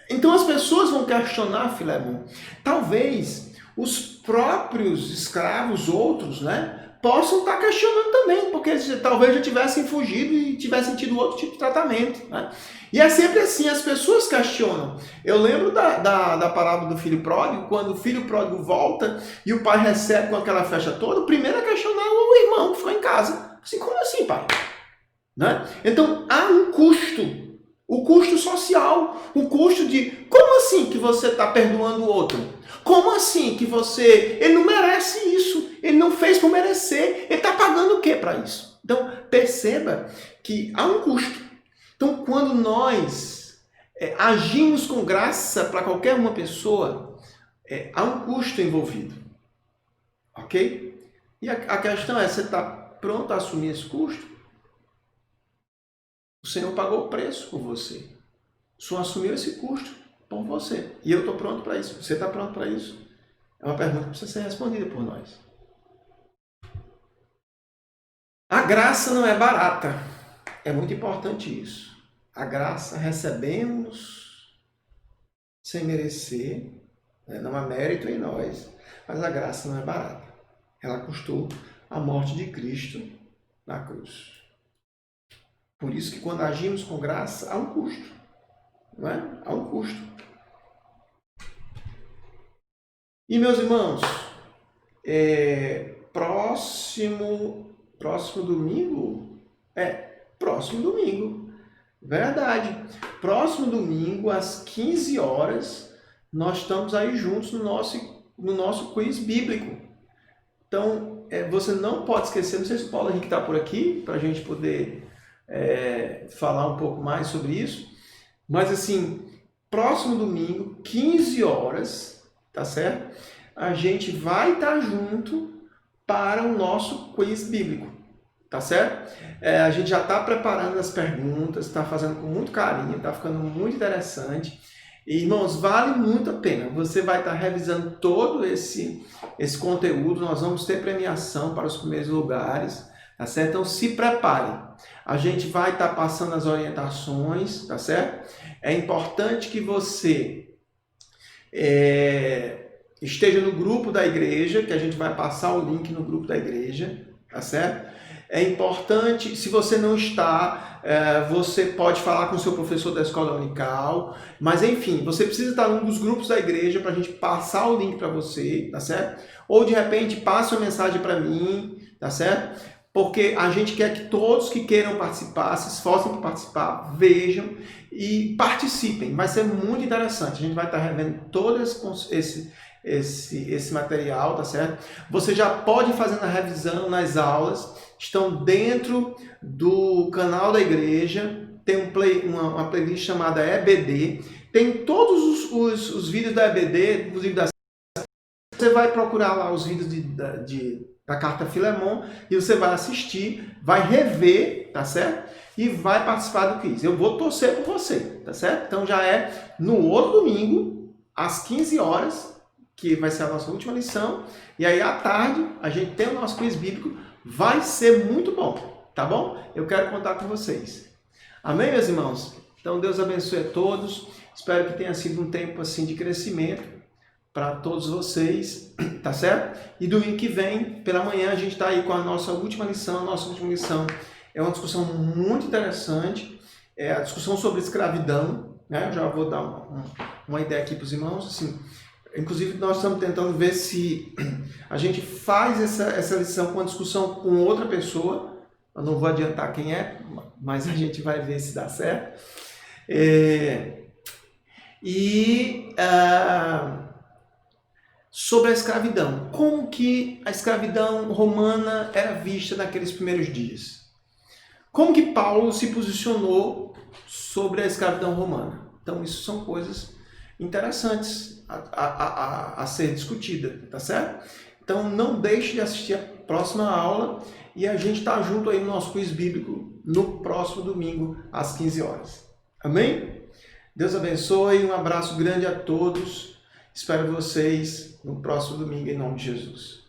Então as pessoas vão questionar Filemon. Talvez os próprios escravos, outros, né, possam estar questionando também, porque eles talvez já tivessem fugido e tivessem tido outro tipo de tratamento, né? E é sempre assim, as pessoas questionam. Eu lembro da parábola do filho pródigo, quando o filho pródigo volta e o pai recebe com aquela festa toda, o primeiro a questionar é o irmão que ficou em casa. Assim, como assim, pai? Né? Então, há um custo. O custo social, o custo de, como assim que você está perdoando o outro? Como assim que ele não merece isso, ele não fez por merecer, ele está pagando o que para isso? Então, perceba que há um custo. Então, quando nós agimos com graça para qualquer uma pessoa, há um custo envolvido, ok? E a questão é, você está pronto a assumir esse custo? O Senhor pagou o preço por você. O Senhor assumiu esse custo por você. E eu estou pronto para isso. Você está pronto para isso? É uma pergunta que precisa ser respondida por nós. A graça não é barata. É muito importante isso. A graça recebemos sem merecer. Não há mérito em nós. Mas a graça não é barata. Ela custou a morte de Cristo na cruz. Por isso que quando agimos com graça, há um custo. Não é? Há um custo. E, meus irmãos, próximo domingo? Próximo domingo. Verdade. Próximo domingo, às 15 horas, nós estamos aí juntos no nosso quiz bíblico. Então, você não pode esquecer, não sei se o Paulo Henrique está por aqui, para a gente poder falar um pouco mais sobre isso. Mas assim, próximo domingo, 15 horas, tá certo? A gente vai estar junto para o nosso quiz bíblico, tá certo? A gente já está preparando as perguntas, está fazendo com muito carinho, está ficando muito interessante. E, irmãos, vale muito a pena. Você vai estar revisando todo esse conteúdo. Nós vamos ter premiação para os primeiros lugares, tá certo? Então, se prepare. A gente vai estar passando as orientações, tá certo? É importante que você esteja no grupo da igreja, que a gente vai passar o link no grupo da igreja, tá certo? É importante, se você não está, você pode falar com o seu professor da escola dominical, mas enfim, você precisa estar num dos grupos da igreja para a gente passar o link para você, tá certo? Ou de repente, passe uma mensagem para mim, tá certo? Porque a gente quer que todos que queiram participar, se esforcem para participar, vejam e participem. Vai ser muito interessante. A gente vai estar revendo todo esse material, tá certo? Você já pode ir fazendo a revisão nas aulas. Estão dentro do canal da igreja. Tem uma playlist chamada EBD. Tem todos os vídeos da EBD, inclusive da... Você vai procurar lá os vídeos da carta Filemon e você vai assistir, vai rever, tá certo? E vai participar do quiz. Eu vou torcer por você, tá certo? Então já é no outro domingo, às 15 horas, que vai ser a nossa última lição. E aí à tarde a gente tem o nosso quiz bíblico. Vai ser muito bom, tá bom? Eu quero contar com vocês. Amém, meus irmãos? Então Deus abençoe a todos. Espero que tenha sido um tempo assim de crescimento para todos vocês, tá certo? E domingo que vem, pela manhã, a gente está aí com a nossa última lição. A nossa última lição é uma discussão muito interessante, é a discussão sobre escravidão, né? Eu já vou dar uma ideia aqui para os irmãos, assim. Inclusive, nós estamos tentando ver se a gente faz essa lição com uma discussão com outra pessoa. Eu não vou adiantar quem é, mas a gente vai ver se dá certo. sobre a escravidão. Como que a escravidão romana era vista naqueles primeiros dias? Como que Paulo se posicionou sobre a escravidão romana? Então, isso são coisas interessantes a ser discutida, tá certo? Então, não deixe de assistir a próxima aula e a gente está junto aí no nosso quiz bíblico no próximo domingo, às 15 horas. Amém? Deus abençoe, um abraço grande a todos. Espero vocês no próximo domingo, em nome de Jesus.